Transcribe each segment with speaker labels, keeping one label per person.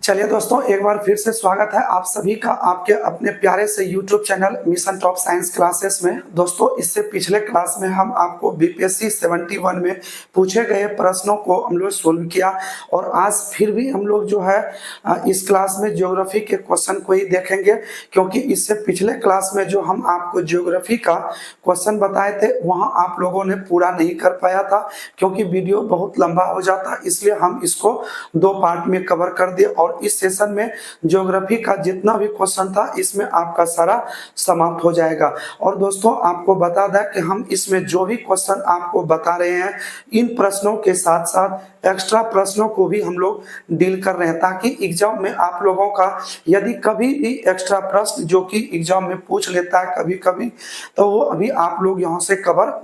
Speaker 1: चलिए दोस्तों, एक बार फिर से स्वागत है आप सभी का आपके अपने प्यारे से YouTube channel mission top science classes में। दोस्तों, इससे पिछले क्लास में हम आपको बीपीएससी 71 में पूछे गए प्रश्नों को हम लोग सोल्व किया और आज फिर भी हम लोग जो है इस क्लास में ज्योग्राफी के क्वेश्चन को ही देखेंगे, क्योंकि इससे पिछले क्लास में जो हम आपको ज्योग्राफी का क्वेश्चन बताए थे वहाँ आप लोगों ने पूरा नहीं कर पाया था, क्योंकि वीडियो बहुत लंबा हो जाता, इसलिए हम इसको 2 पार्ट में कवर कर दिए और इस सेशन में ज्योग्राफी का जितना भी क्वेश्चन था इसमें आपका सारा समाप्त हो जाएगा। और दोस्तों, आपको बता दें कि हम इसमें जो भी क्वेश्चन आपको बता रहे हैं इन प्रश्नों के साथ साथ एक्स्ट्रा प्रश्नों को भी हम लोग डील कर रहे हैं, ताकि एग्जाम में आप लोगों का यदि कभी भी एक्स्ट्रा प्रश्न जो कि एग्जाम में पूछ लेता है कभी कभी, तो वो अभी आप लोग यहाँ से कवर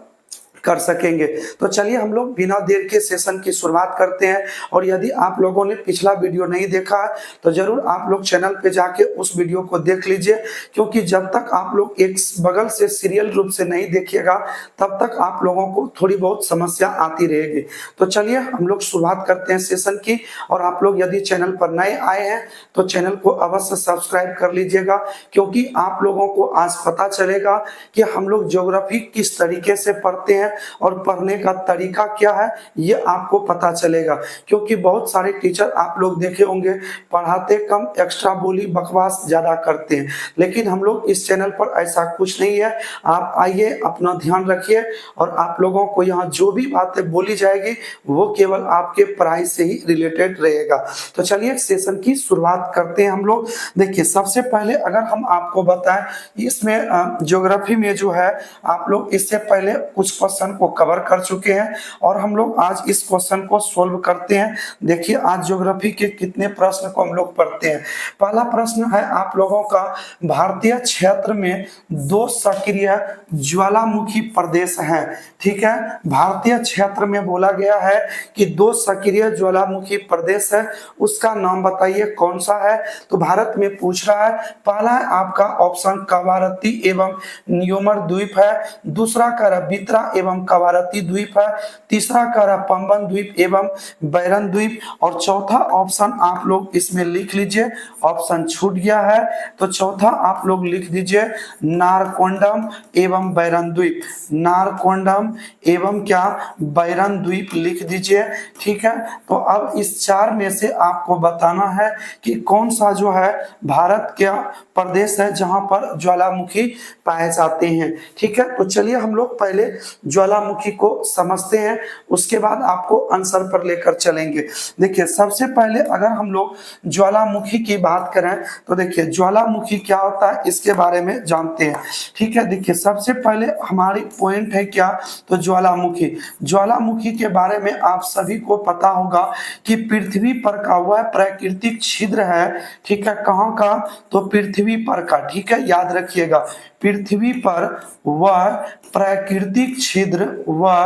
Speaker 1: कर सकेंगे। तो चलिए हम लोग बिना देर के सेशन की शुरुआत करते हैं। और यदि आप लोगों ने पिछला वीडियो नहीं देखा है तो जरूर आप लोग चैनल पे जाके उस वीडियो को देख लीजिए, क्योंकि जब तक आप लोग एक बगल से सीरियल रूप से नहीं देखिएगा तब तक आप लोगों को थोड़ी बहुत समस्या आती रहेगी। तो चलिए हम लोग शुरुआत करते हैं सेशन की। और आप लोग यदि चैनल पर नए आए हैं तो चैनल को अवश्य सब्सक्राइब कर लीजिएगा, क्योंकि आप लोगों को आज पता चलेगा कि हम लोग ज्योग्राफी किस तरीके से पढ़ते हैं और पढ़ने का तरीका क्या है ये आपको पता चलेगा। क्योंकि बहुत सारे टीचर आप लोग देखे होंगे पढ़ाते कम, एक्स्ट्रा बोली बकवास ज्यादा करते हैं, लेकिन हम लोग इस चैनल पर ऐसा कुछ नहीं है। आप आइए, अपना ध्यान रखिए और आप लोगों को यहाँ जो भी बातें बोली जाएगी वो केवल आपके पढ़ाई से ही रिलेटेड रहेगा। तो चलिए सेशन की शुरुआत करते हैं हम लोग। देखिए, सबसे पहले अगर हम आपको बताएं इसमें ज्योग्राफी में जो है आप लोग इससे पहले कुछ क्वेश्चन को कवर कर चुके हैं और हम लोग आज इस क्वेश्चन को सोल्व करते हैं। देखिए, आज ज्योग्राफी के कितने प्रश्न को हम लोग पढ़ते हैं। पहला प्रश्न है आप लोगों का, भारतीय क्षेत्र में 2 सक्रिय ज्वालामुखी प्रदेश हैं। ठीक है, भारतीय क्षेत्र में बोला गया है कि 2 सक्रिय ज्वालामुखी प्रदेश है, उसका नाम बताइए कौन सा है। तो भारत में पूछ रहा है। पहला है आपका ऑप्शन कवारती एवं न्योमर द्वीप है, दूसरा का बित्रा एवं कवारती द्वीप है, तीसरा का पंबन द्वीप एवं बैरन द्वीप, और चौथा ऑप्शन आप लोग इसमें लिख लीजिए, ऑप्शन छूट गया है तो चौथा आप लोग लिख दीजिए नारकोंडम एवं बैरन द्वीप। नारकोंडम एवं क्या बैरन द्वीप लिख दीजिए। ठीक है, तो अब इस 4 में से आपको बताना है कि कौन सा जो है भारत का प्रदेश है जहां पर ज्वालामुखी पाए जाते हैं। ठीक है, तो चलिए हम लोग पहले ज्वालामुखी को समझते हैं, उसके बाद आपको आंसर पर लेकर चलेंगे। देखिए, सबसे पहले अगर हम लोग ज्वालामुखी की बात करें तो देखिए ज्वालामुखी क्या होता है इसके बारे में जानते हैं। ठीक है, देखिए सबसे पहले हमारी पॉइंट है क्या, तो ज्वालामुखी। ज्वालामुखी के बारे में आप सभी को पता होगा कि पृथ्वी पर का वह प्राकृतिक छिद्र है। ठीक है, कहाँ का, तो पृथ्वी पर का। ठीक है, याद रखिएगा, पृथ्वी पर वह प्राकृतिक छिद्र, वह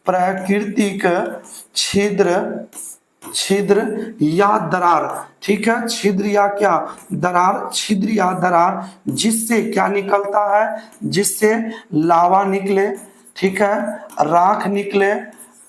Speaker 1: प्राकृतिक छिद्र या दरार। ठीक है, छिद्र या क्या, दरार, छिद्र या दरार, जिससे क्या निकलता है, जिससे लावा निकले, ठीक है, राख निकले,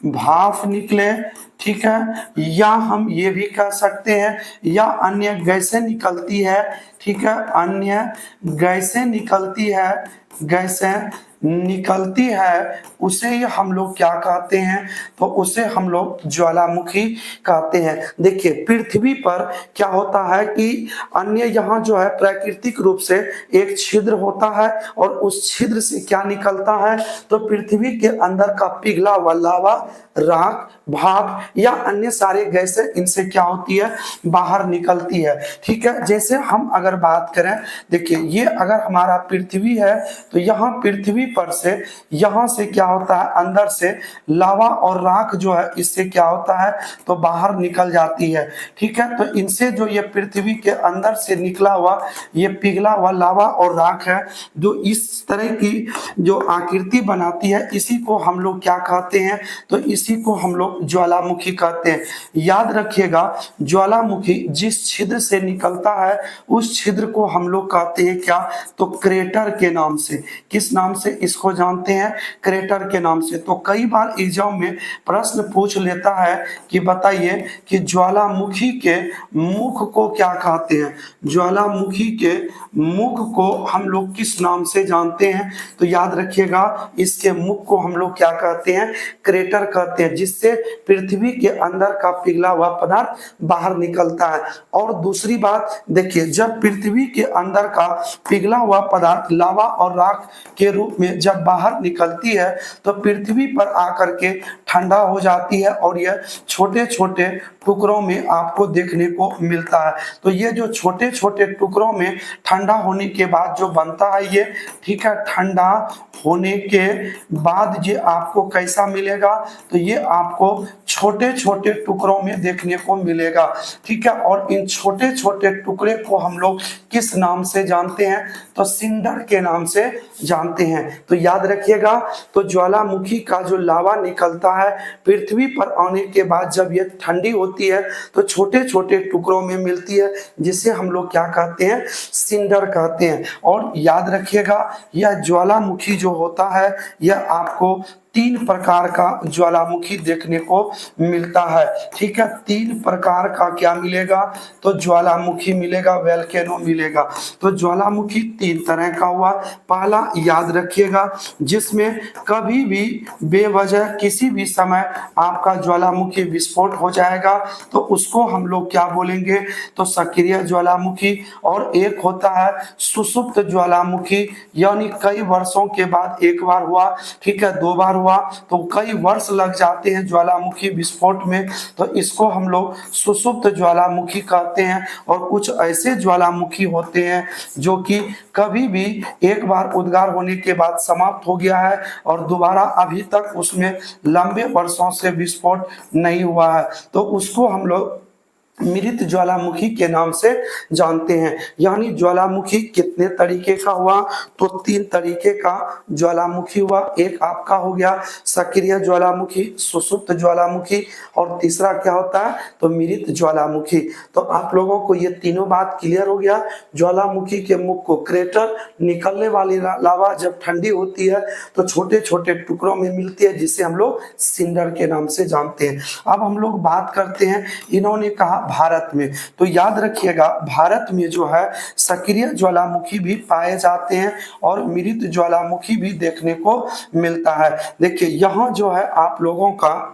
Speaker 1: भाप निकले। ठीक है, या हम ये भी कह सकते हैं या अन्य गैसें निकलती है। ठीक है, अन्य गैसें निकलती है, गैसें निकलती है, उसे हम लोग क्या कहते हैं, तो उसे हम लोग ज्वालामुखी कहते हैं। देखिए, पृथ्वी पर क्या होता है कि अन्य यहाँ जो है प्राकृतिक रूप से एक छिद्र होता है और उस छिद्र से क्या निकलता है, तो पृथ्वी के अंदर का पिघला हुआ लावा, राख, भाप या अन्य सारे गैसें इनसे क्या होती है, बाहर निकलती है। ठीक है, जैसे हम अगर बात करें, देखिए ये अगर हमारा पृथ्वी है तो यहाँ पृथ्वी पर से यहाँ से क्या होता है, अंदर से लावा और राख जो है इससे क्या होता है, तो बाहर निकल जाती है। ठीक है, तो इनसे जो ये पृथ्वी के अंदर से निकला हुआ ये पिघला हुआ लावा और राख है जो इस तरह की जो आकृति बनाती है, इसी को हम लोग क्या कहते हैं, तो इसी को हम लोग ज्वालामुखी कहते हैं। याद रखिएगा, ज्वालामुखी जिस छिद्र से निकलता है उस छिद्र को हम लोग कहते हैं क्या, तो क्रेटर के नाम से। से, किस नाम से इसको जानते हैं? क्रेटर के नाम से। तो कई बार एग्जाम में प्रश्न पूछ लेता है कि बताइए कि ज्वालामुखी के मुख को क्या कहते हैं? ज्वालामुखी के मुख को हम लोग किस नाम से जानते हैं? तो याद रखिएगा, इसके मुख को हम लोग क्या कहते हैं? क्रेटर कहते हैं, जिससे पृथ्वी के अंदर का पिघला हुआ पदार्थ बाहर निकलता है। और दूसरी बात देखिए, जब पृथ्वी के अंदर का पिघला हुआ पदार्थ लावा और राख के रूप में जब बाहर निकलती है तो पृथ्वी पर आकर के ठंडा हो जाती है और यह छोटे छोटे टुकड़ों में आपको देखने को मिलता है। तो ये जो छोटे छोटे टुकड़ों में ठंडा होने के बाद जो बनता है ये, ठीक है, ठंडा होने के बाद ये आपको कैसा मिलेगा? तो ये आपको छोटे छोटे टुकड़ों में देखने को मिलेगा, ठीक है। और इन छोटे छोटे टुकड़े को हम लोग किस नाम से जानते हैं? तो सिंडर के नाम से जानते हैं। तो याद रखिएगा, तो ज्वालामुखी का जो लावा निकलता है पृथ्वी पर आने के बाद जब ये ठंडी होती है तो छोटे छोटे टुकड़ों में मिलती है, जिसे हम लोग क्या कहते हैं? सिंडर कहते हैं। और याद रखिएगा, यह ज्वालामुखी जो होता है यह आपको 3 प्रकार का ज्वालामुखी देखने को मिलता है, ठीक है। 3 प्रकार का क्या मिलेगा? तो ज्वालामुखी मिलेगा, वोल्केनो मिलेगा। तो ज्वालामुखी 3 तरह का हुआ। पहला याद रखिएगा, जिसमें कभी भी बेवजह किसी भी समय आपका ज्वालामुखी विस्फोट हो जाएगा तो उसको हम लोग क्या बोलेंगे? तो सक्रिय ज्वालामुखी। और एक होता है सुषुप्त ज्वालामुखी, यानी कई वर्षों के बाद एक बार हुआ, ठीक है, 2 बार हुआ तो कई वर्ष लग जाते हैं ज्वालामुखी विस्फोट में, तो इसको हम लोग सुषुप्त ज्वालामुखी कहते हैं। और कुछ ऐसे ज्वालामुखी होते हैं जो कि कभी भी एक बार उद्गार होने के बाद समाप्त हो गया है और दोबारा अभी तक उसमें लंबे वर्षों से विस्फोट नहीं हुआ है, तो उसको हम लोग मृत ज्वालामुखी के नाम से जानते हैं। यानी ज्वालामुखी कितने तरीके का हुआ? तो 3 तरीके का ज्वालामुखी हुआ। एक आपका हो गया सक्रिय ज्वालामुखी, सुषुप्त ज्वालामुखी, और तीसरा क्या होता है? तो मृत ज्वालामुखी। तो आप लोगों को ये तीनों बात क्लियर हो गया। ज्वालामुखी के मुख को क्रेटर, निकलने वाली लावा जब ठंडी होती है तो छोटे छोटे टुकड़ों में मिलती है, जिसे हम लोग सिंडर के नाम से जानते हैं। अब हम लोग बात करते हैं, इन्होंने कहा भारत में, तो याद रखिएगा भारत में जो है सक्रिय ज्वालामुखी भी पाए जाते हैं और मृत ज्वालामुखी भी देखने को मिलता है। देखिए यहाँ जो है आप लोगों का,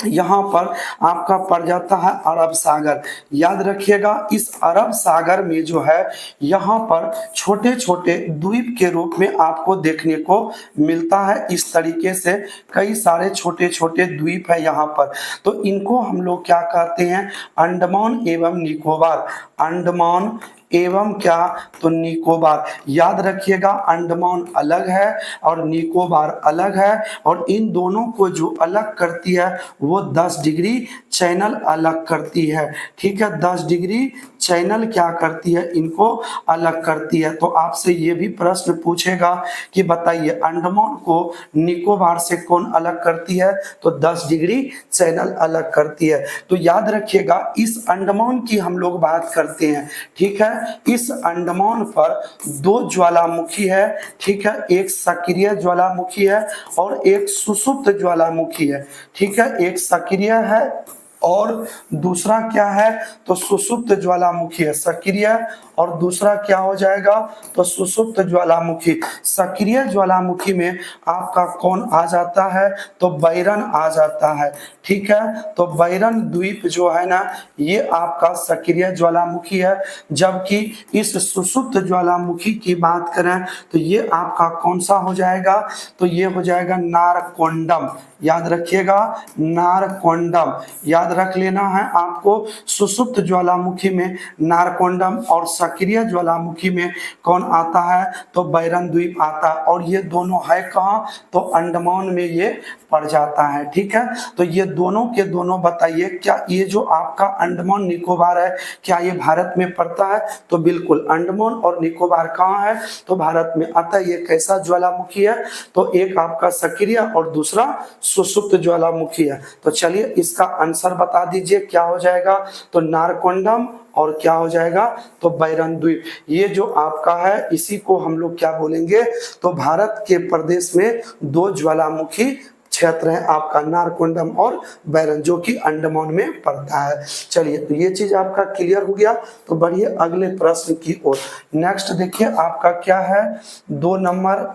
Speaker 1: यहाँ पर आपका पड़ जाता है अरब सागर। याद रखिएगा, इस अरब सागर में जो है यहाँ पर छोटे छोटे द्वीप के रूप में आपको देखने को मिलता है। इस तरीके से कई सारे छोटे छोटे द्वीप है यहाँ पर, तो इनको हम लोग क्या कहते हैं? अंडमान एवं निकोबार। अंडमान एवं क्या? तो निकोबार। याद रखिएगा, अंडमान अलग है और निकोबार अलग है, और इन दोनों को जो अलग करती है वो 10 डिग्री चैनल अलग करती है, ठीक है। 10 डिग्री चैनल क्या करती है? इनको अलग करती है। तो आपसे ये भी प्रश्न पूछेगा कि बताइए अंडमान को निकोबार से कौन अलग करती है? तो 10 डिग्री चैनल अलग करती है। तो याद रखिएगा, इस अंडमान की हम लोग बात करते हैं, ठीक है। इस अंडमान पर 2 ज्वालामुखी है, ठीक है। एक सक्रिय ज्वालामुखी है और एक सुषुप्त ज्वालामुखी है, ठीक है। एक सक्रिय है और दूसरा क्या है? तो सुषुप्त ज्वालामुखी है। सक्रिय और दूसरा क्या हो जाएगा? तो सुषुप्त ज्वालामुखी। सक्रिय ज्वालामुखी में आपका कौन आ जाता है? तो बैरन आ जाता है, ठीक है। तो बैरन द्वीप जो है ना, ये आपका सक्रिय ज्वालामुखी है। जबकि इस सुषुप्त ज्वालामुखी की बात करें तो ये आपका कौन सा हो जाएगा? तो ये हो जाएगा नारकोंडम। याद रखिएगा, नारकोंडम याद रख लेना है आपको। सुषुप्त ज्वालामुखी में नारकोंडम और सक्रिय ज्वालामुखी में कौन आता है? तो बैरन द्वीप आता है। और ये दोनों है कहाँ? तो अंडमान में ये पड़ जाता है, ठीक है। तो ये दोनों के दोनों बताइए, क्या ये जो आपका अंडमान निकोबार है क्या ये भारत में पड़ता है? तो बिल्कुल, अंडमान और निकोबार कहाँ है? तो भारत में आता है। ये कैसा ज्वालामुखी है? तो एक आपका सक्रिय और दूसरा सुषुप्त ज्वालामुखी है। तो चलिए इसका आंसर आंसर बता दीजिए क्या हो जाएगा। तो नारकोंडम और क्या हो जाएगा, तो बैरन द्वीप। ये जो आपका है इसी को हम लोग क्या बोलेंगे, तो भारत के प्रदेश में दो ज्वालामुखी क्षेत्र है आपका, नारकोंडम और बैरन, जो कि अंडमान में पड़ता है। चलिए, तो ये चीज आपका क्लियर हो गया। तो बढ़िए अगले प्रश्न की ओर। नेक्स्ट देखिए आपका क्या है, 2 नंबर।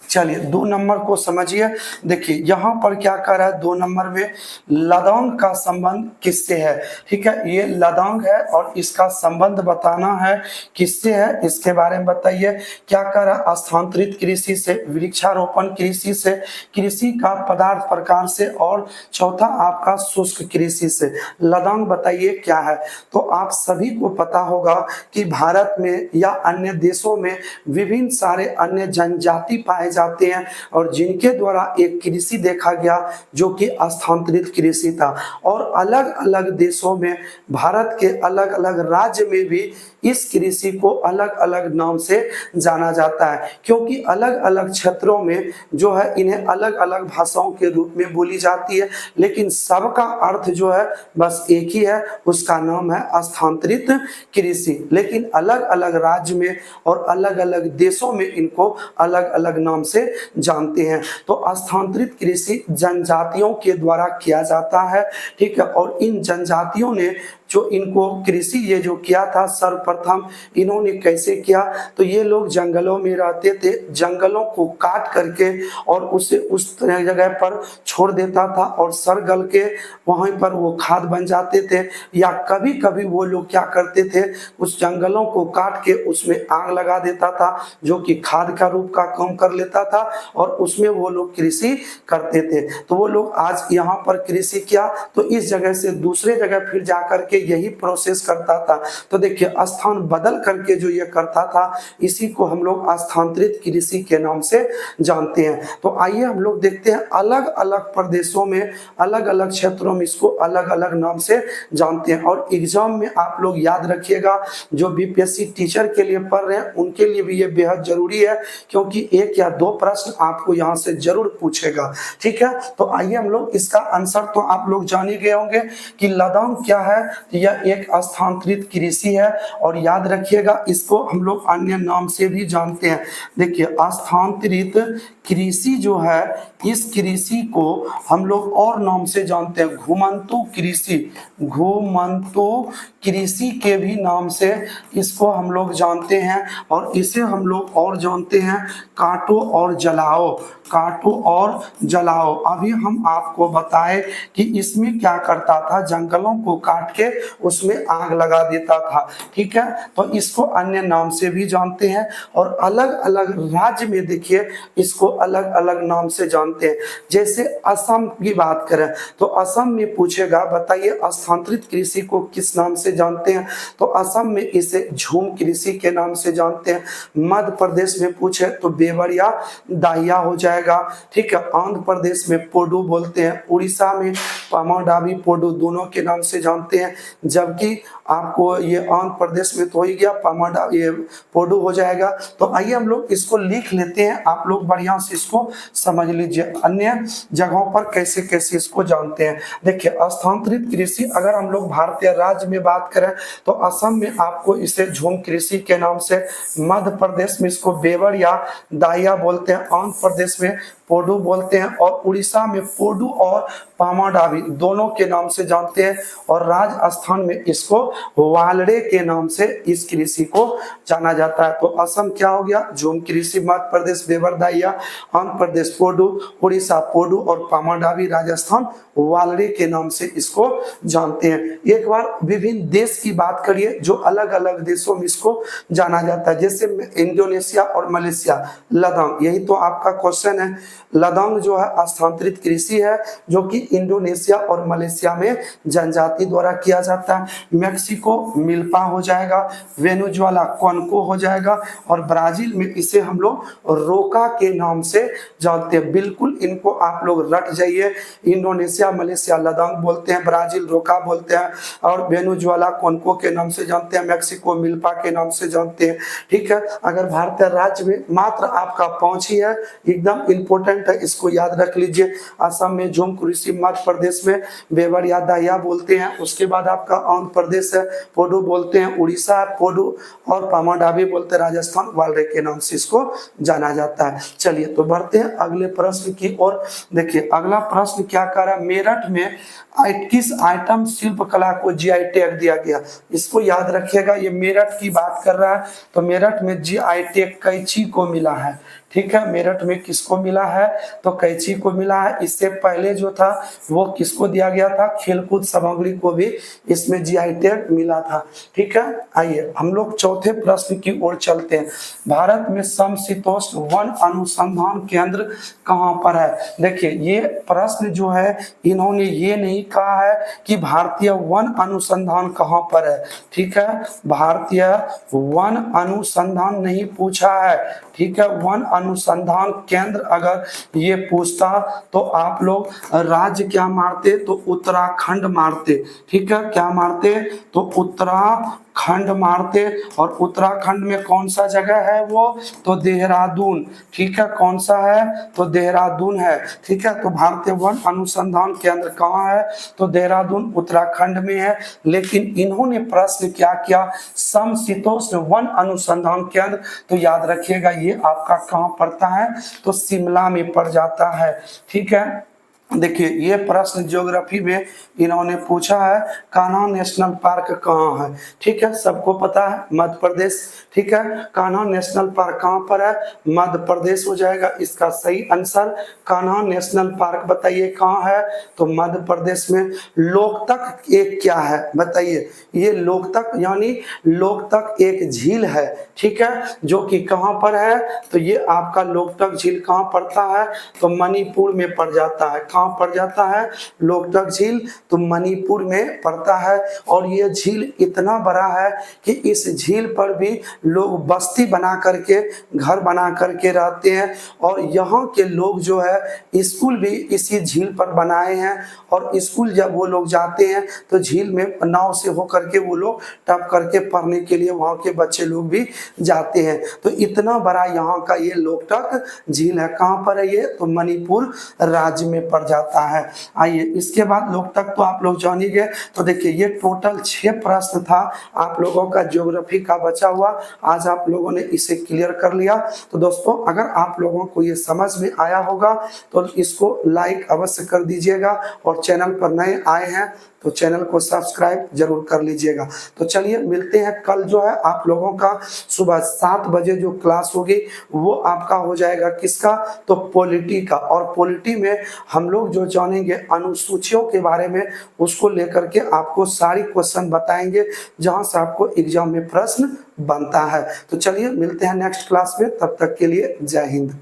Speaker 1: चलिए 2 नंबर को समझिए। देखिए यहाँ पर क्या कर रहा है, 2 नंबर में लदांग का संबंध किससे है। ठीक है, ये लदांग है और इसका संबंध बताना है किससे है, इसके बारे में बताइए। क्या कर रहा है, स्थानांतरित कृषि से, वृक्षारोपण कृषि से, कृषि का पदार्थ प्रकार से, और चौथा आपका शुष्क कृषि से। लदांग बताइए क्या है। तो आप सभी को पता होगा कि भारत में या अन्य देशों में विभिन्न सारे अन्य जनजाति पाए जाते हैं और जिनके द्वारा एक कृषि देखा गया जो कि स्थानांतरित कृषि था। और अलग अलग देशों में, भारत के अलग अलग राज्य में भी इस कृषि को अलग अलग नाम से जाना जाता है, क्योंकि अलग अलग क्षेत्रों में जो है इन्हें अलग अलग भाषाओं के रूप में बोली जाती है, लेकिन सबका अर्थ जो है बस एक ही है, उसका नाम है स्थानांतरित कृषि। लेकिन अलग अलग राज्य में और अलग अलग देशों में इनको अलग अलग नाम से जानते हैं। तो स्थानांतरित कृषि जनजातियों के द्वारा किया जाता है। ठीक है, और इन जनजातियों ने जो इनको कृषि ये जो किया था सर्वप्रथम, इन्होंने कैसे किया, तो ये लोग जंगलों में रहते थे, जंगलों को काट करके और उसे उस जगह पर छोड़ देता था और सड़ गल के वहीं पर वो खाद बन जाते थे। या कभी कभी वो लोग क्या करते थे, उस जंगलों को काट के उसमें आग लगा देता था, जो कि खाद का रूप का काम कर लेता था और उसमें वो लोग कृषि करते थे। तो वो लोग आज यहाँ पर कृषि किया तो इस जगह से दूसरे जगह फिर जाकर के यही प्रोसेस करता था। तो देखिए स्थान बदल करके जो ये करता था, इसी को हम लोग स्थानांतरित कृषि के नाम से जानते हैं। तो आइए हम लोग देखते हैं, अलग अलग प्रदेशों में अलग अलग क्षेत्रों में इसको अलग अलग नाम से जानते हैं। और एग्जाम में आप लोग याद रखिएगा, जो बीपीएससी टीचर के लिए पढ़ रहे हैं उनके लिए भी ये बेहद जरूरी है, क्योंकि 1 या 2 प्रश्न आपको यहाँ से जरूर पूछेगा। ठीक है, तो आइए हम लोग इसका आंसर तो आप लोग जान ही गए होंगे कि लदांग क्या है, यह एक स्थानांतरित कृषि है। और याद रखिएगा इसको हम लोग अन्य नाम से भी जानते हैं। देखिए स्थानांतरित कृषि जो है, इस कृषि को हम लोग और नाम से जानते हैं, घुमंतु कृषि, घुमंतु कृषि के भी नाम से इसको हम लोग जानते हैं। और इसे हम लोग और जानते हैं काटो और जलाओ, काटो और जलाओ। अभी हम आपको बताए कि इसमें क्या करता था, जंगलों को काट के उसमें आग लगा देता था। ठीक है, तो इसको अन्य नाम से भी जानते हैं और अलग अलग राज्य में देखिए इसको अलग अलग नाम से जानते हैं। जैसे असम की बात करें तो असम में पूछेगा बताइए स्थानांतरित कृषि को किस नाम से जानते हैं, तो असम में इसे झूम कृषि के नाम से जानते हैं। मध्य प्रदेश में पूछे तो बेवर या दाहिया हो जाएगा। ठीक है, आंध्र प्रदेश में पोडू बोलते हैं, उड़ीसा में पामाडावी पोडू दोनों के नाम से जानते हैं। जबकि आपको ये आंध्र प्रदेश में तो हो ही गया, पामाडा ये पोडू हो जाएगा। तो आइए हम लोग इसको लिख लेते हैं, आप लोग बढ़िया से इसको समझ लीजिए अन्य जगहों पर कैसे कैसे इसको जानते हैं। देखिए स्थानांतरित कृषि अगर हम लोग भारतीय राज्य में बात करें तो असम में आपको इसे झूम कृषि के नाम से, मध्य प्रदेश में इसको बेवर या दाहिया बोलते हैं, आंध्र प्रदेश में पोडू बोलते हैं और उड़ीसा में पोडू और पामाडावी दोनों के नाम से जानते हैं। और राजस्थान में इसको वालड़े के नाम से इस कृषि को जाना जाता है। तो असम क्या हो गया, झूम कृषि, मध्य प्रदेश बेवर दाहिया, आंध्र प्रदेश पोडू, उड़ीसा पोडू और पामाडावी, राजस्थान वालड़े के नाम से इसको जानते हैं। एक बार विभिन्न देश की बात करिए जो अलग अलग देशों में इसको जाना जाता है, जैसे इंडोनेशिया और मलेशिया, लदांग, यही तो आपका क्वेश्चन है। लदांग जो है स्थानांतरित कृषि है जो कि इंडोनेशिया और मलेशिया में जनजाति द्वारा किया जाता है। मेक्सिको मिल्पा हो जाएगा, वेनेजुएला कोनको हो जाएगा और ब्राजील में इसे हम लोग रोका के नाम से जानते हैं। बिल्कुल इनको आप लोग रट जाइए, इंडोनेशिया मलेशिया लदांग बोलते हैं, ब्राजील रोका बोलते हैं और वेनेजुएला कोनको के नाम से जानते हैं, मेक्सिको मिल्पा के नाम से जानते हैं। ठीक है, अगर भारतीय राज्य में मात्र आपका 5 ही है, एकदम इम्पोर्टेंट इंपॉर्टेंट है, इसको याद रख लीजिए। असम में झुम कुरुशी, मध्य प्रदेश में बेवर या दाहिया बोलते हैं। उसके बाद आपका आंध्र प्रदेश है पोडू बोलते हैं, उड़ीसा है पोडू, और पामाडावी बोलते हैं, राजस्थान वालरे के नाम से इसको जाना जाता है। चलिए तो बढ़ते हैं अगले प्रश्न की ओर। देखिए अगला प्रश्न क्या कर रहा है, मेरठ में किस आइटम शिल्प कला को जीआई टैग दिया गया। इसको याद रखिएगा, ये मेरठ की बात कर रहा है, तो मेरठ में जीआई टैग कैंची को मिला है। ठीक है, मेरठ में किसको मिला है, तो कैंची को मिला है। इससे पहले जो था वो किसको दिया गया था, खेलकूद सामग्री को भी इसमें जीआई टैग मिला था। ठीक है, आइए हम लोग चौथे प्रश्न की ओर चलते हैं। भारत में समशीतोष्ण वन अनुसंधान केंद्र कहाँ पर है। देखिए ये प्रश्न जो है इन्होंने ये नहीं कहा है कि भारतीय वन अनुसंधान कहाँ पर है। ठीक है, भारतीय वन अनुसंधान नहीं पूछा है। ठीक है, वन अनुसंधान केंद्र अगर ये पूछता तो आप लोग राज्य क्या मारते, तो उत्तराखंड मारते। ठीक है, क्या मारते, तो उत्तराखंड मारते। और उत्तराखंड में कौन सा जगह है वो, तो देहरादून। ठीक है, कौन सा है, तो देहरादून है। ठीक है, तो भारतीय वन अनुसंधान केंद्र कहाँ है, तो देहरादून उत्तराखंड में है। लेकिन इन्होंने प्रश्न क्या किया, समशीतोष्ण वन अनुसंधान केंद्र, तो याद रखिएगा ये आपका कहाँ पड़ता है, तो शिमला में पड़ जाता है। ठीक है, देखिए ये प्रश्न ज्योग्राफी में इन्होंने पूछा है, कान्हा नेशनल पार्क कहाँ है। ठीक है, सबको पता है मध्य प्रदेश। ठीक है, कान्हा नेशनल पार्क कहाँ पर है, मध्य प्रदेश हो जाएगा इसका सही आंसर। कान्हा नेशनल पार्क बताइए कहाँ है, तो मध्य प्रदेश में। लोकतक एक क्या है बताइए, ये लोकतक यानी लोकतक एक झील है। ठीक है, जो कि कहाँ पर है, तो ये आपका लोकतक झील कहाँ पड़ता है, तो मणिपुर में पड़ जाता है। कहाँ पड़ जाता है, लोकतक झील तो मणिपुर में पड़ता है। और ये झील इतना बड़ा है कि इस झील पर भी लोग बस्ती बना करके, घर बना करके रहते हैं। और यहाँ के लोग जो है स्कूल भी इसी झील पर बनाए हैं। और स्कूल जब वो लोग जाते हैं तो झील में नाव से होकर के वो लोग टप करके पढ़ने के लिए वहाँ के बच्चे लोग भी जाते हैं। तो इतना बड़ा यहाँ का ये लोकतक झील है। कहाँ पर है ये, तो मणिपुर राज्य में पड़ जाता है। आइए इसके बाद लोकतक तो आप लोग जान ही गए। तो देखिए ये टोटल 6 प्रश्न था आप लोगों का ज्योग्राफी का बचा हुआ, आज आप लोगों ने इसे क्लियर कर लिया। तो दोस्तों अगर आप लोगों को ये समझ में आया होगा तो इसको लाइक अवश्य कर दीजिएगा, और चैनल पर नए आए हैं तो चैनल को सब्सक्राइब जरूर कर लीजिएगा। तो चलिए मिलते हैं कल, जो है आप लोगों का सुबह 7 बजे जो क्लास होगी वो आपका हो जाएगा किसका, तो पॉलिटी का। और पॉलिटी में हम लोग जो जानेंगे अनुसूचियों के बारे में, उसको लेकर के आपको सारी क्वेश्चन बताएंगे जहां से आपको एग्जाम में प्रश्न बनता है। तो चलिए मिलते हैं नेक्स्ट क्लास में, तब तक के लिए जय हिंद।